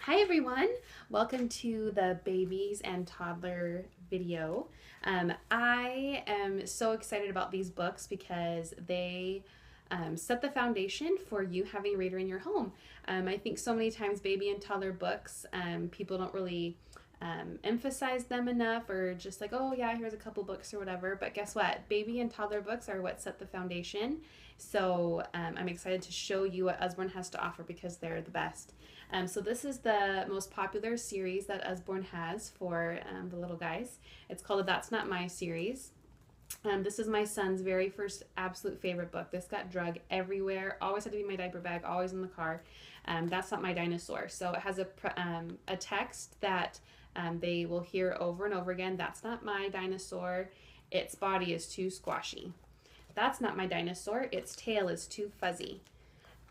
Hi everyone, welcome to the babies and toddler video. I am so excited about these books because they set the foundation for you having a reader in your home. I think so many times baby and toddler books, people don't really emphasize them enough, or just like, oh yeah, here's a couple books or whatever. But guess what? Baby and toddler books are what set the foundation. So I'm excited to show you what Usborne has to offer because they're the best. So this is the most popular series that Usborne has for the little guys. It's called the That's Not My series. This is my son's very first absolute favorite book. This got drug everywhere. Always had to be in my diaper bag, always in the car. That's Not My Dinosaur. So it has a text that they will hear over and over again. That's not my dinosaur. Its body is too squashy. That's not my dinosaur. Its tail is too fuzzy.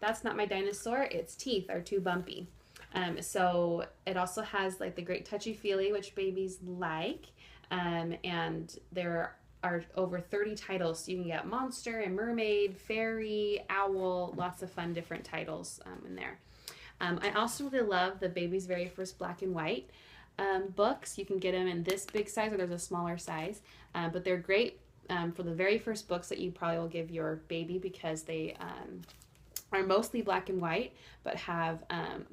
That's not my dinosaur. Its teeth are too bumpy. So it also has like the great touchy-feely, which babies like. And there are over 30 titles. So you can get monster and mermaid, fairy, owl, lots of fun different titles in there. I also really love the baby's very first black and white books. You can get them in this big size, or there's a smaller size. But they're great for the very first books that you probably will give your baby, because they are mostly black and white, but have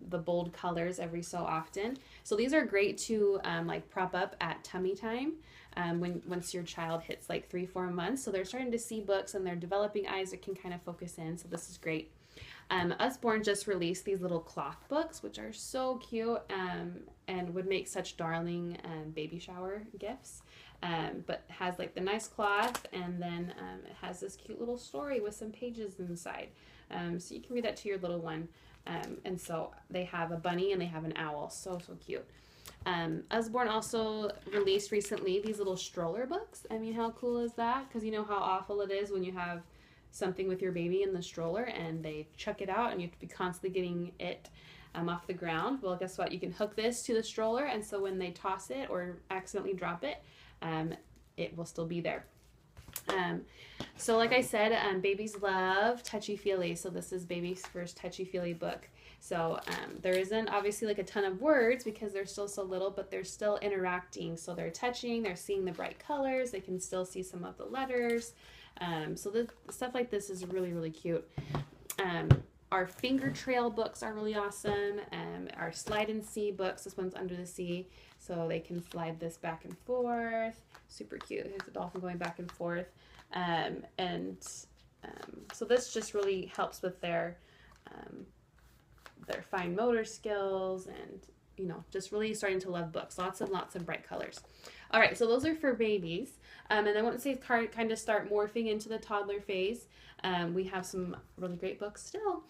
the bold colors every so often. So these are great to like prop up at tummy time once your child hits like 3-4 months. So they're starting to see books and they're developing eyes that can kind of focus in. So this is great. Usborne just released these little cloth books, which are so cute and would make such darling baby shower gifts. But has like the nice cloth, and then it has this cute little story with some pages inside. So you can read that to your little one. And so they have a bunny and they have an owl. So cute. Usborne also released recently these little stroller books. I mean, how cool is that? Because you know how awful it is when you have something with your baby in the stroller and they chuck it out and you have to be constantly getting it off the ground. Well, guess what? You can hook this to the stroller, and so when they toss it or accidentally drop it, it will still be there. So like I said, babies love touchy-feely. So this is baby's first touchy-feely book. So there isn't obviously like a ton of words because they're still so little, but they're still interacting. So they're touching, they're seeing the bright colors, they can still see some of the letters. So the stuff like this is really, really cute. Our finger trail books are really awesome. Our slide and see books, this one's under the sea, so they can slide this back and forth. Super cute. Here's a dolphin going back and forth. So this just really helps with their fine motor skills, and you know, just really starting to love books. Lots of bright colors. All right, so those are for babies. And then once they kind of start morphing into the toddler phase, we have some really great books still.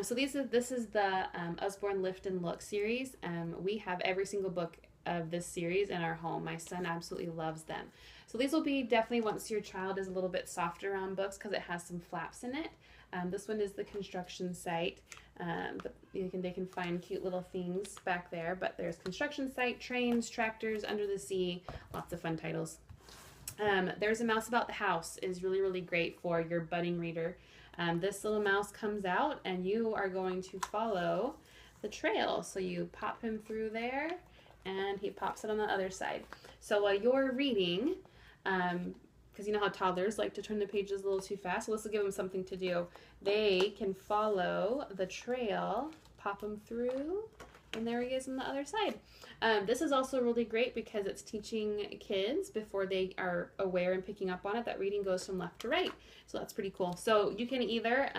So this is the Usborne Lift and Look series. We have every single book of this series in our home. My son absolutely loves them. So these will be definitely once your child is a little bit softer on books, because it has some flaps in it. This one is the construction site, but they can find cute little things back there. But there's construction site, trains, tractors, under the sea, lots of fun titles. There's a Mouse About the House is really, really great for your budding reader. This little mouse comes out and you are going to follow the trail. So you pop him through there and he pops it on the other side. So while you're reading, because you know how toddlers like to turn the pages a little too fast, so this will give them something to do. They can follow the trail, pop them through, and there he is on the other side. This is also really great because it's teaching kids, before they are aware and picking up on it, that reading goes from left to right. So that's pretty cool. So you can either,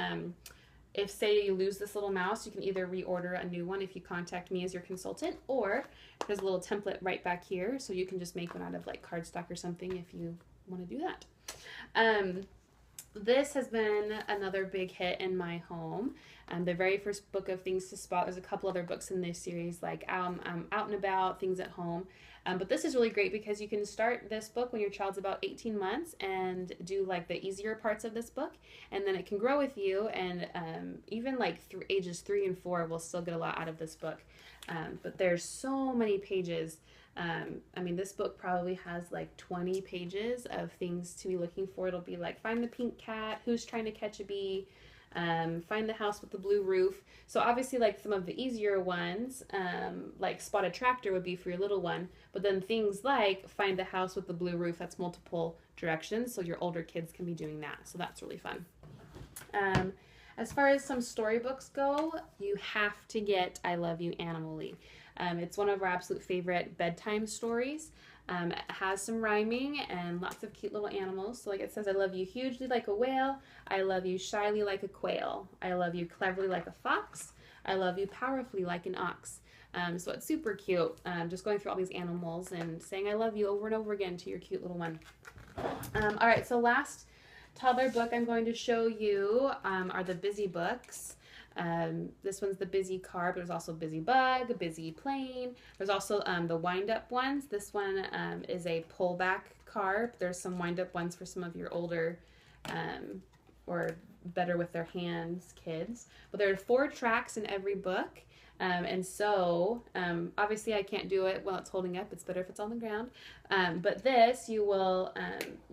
if say you lose this little mouse, you can either reorder a new one if you contact me as your consultant, or there's a little template right back here, so you can just make one out of like cardstock or something if you want to do that. This has been another big hit in my home. The very first book of Things to Spot. There's a couple other books in this series, like Out and About, Things at Home. But this is really great because you can start this book when your child's about 18 months and do like the easier parts of this book, and then it can grow with you, and even like ages 3 and 4 will still get a lot out of this book. But there's so many pages. I mean, this book probably has like 20 pages of things to be looking for. It'll be like, find the pink cat, who's trying to catch a bee, Find the House with the Blue Roof. So obviously, like some of the easier ones, like Spot a Tractor would be for your little one, but then things like Find the House with the Blue Roof, that's multiple directions, so your older kids can be doing that. So that's really fun. As far as some storybooks go, you have to get I Love You, Animally. It's one of our absolute favorite bedtime stories. It has some rhyming and lots of cute little animals. So like it says, I love you hugely like a whale. I love you shyly like a quail. I love you cleverly like a fox. I love you powerfully like an ox. So it's super cute. Just going through all these animals and saying I love you over and over again to your cute little one. All right, so last toddler book I'm going to show you are the Busy books. This one's the Busy car, but there's also Busy bug, Busy plane. There's also the wind-up ones. This one is a pullback car. There's some wind-up ones for some of your older or better with their hands kids. But there are 4 tracks in every book. And so, obviously I can't do it while it's holding up. It's better if it's on the ground. But this, you will,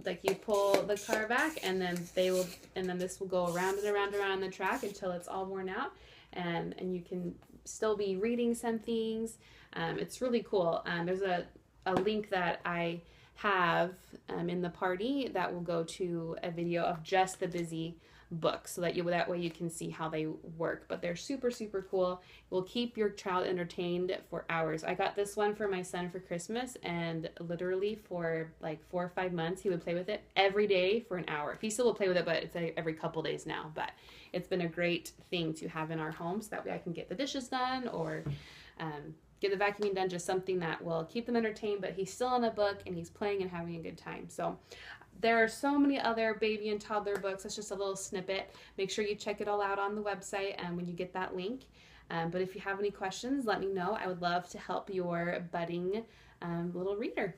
like you pull the car back and then this will go around and around and around the track until it's all worn out. And you can still be reading some things. It's really cool. There's a link that I have in the party that will go to a video of just the Busy books, so that way you can see how they work. But they're super, super cool. Will keep your child entertained for hours. I got this one for my son for Christmas, and literally for like 4 or 5 months he would play with it every day for an hour. He still will play with it, but it's like every couple days now. But it's been a great thing to have in our home, so that way I can get the dishes done or get the vacuuming done, just something that will keep them entertained, but he's still in a book and he's playing and having a good time. So there are so many other baby and toddler books. That's just a little snippet. Make sure you check it all out on the website when you get that link. But if you have any questions, let me know. I would love to help your budding little reader.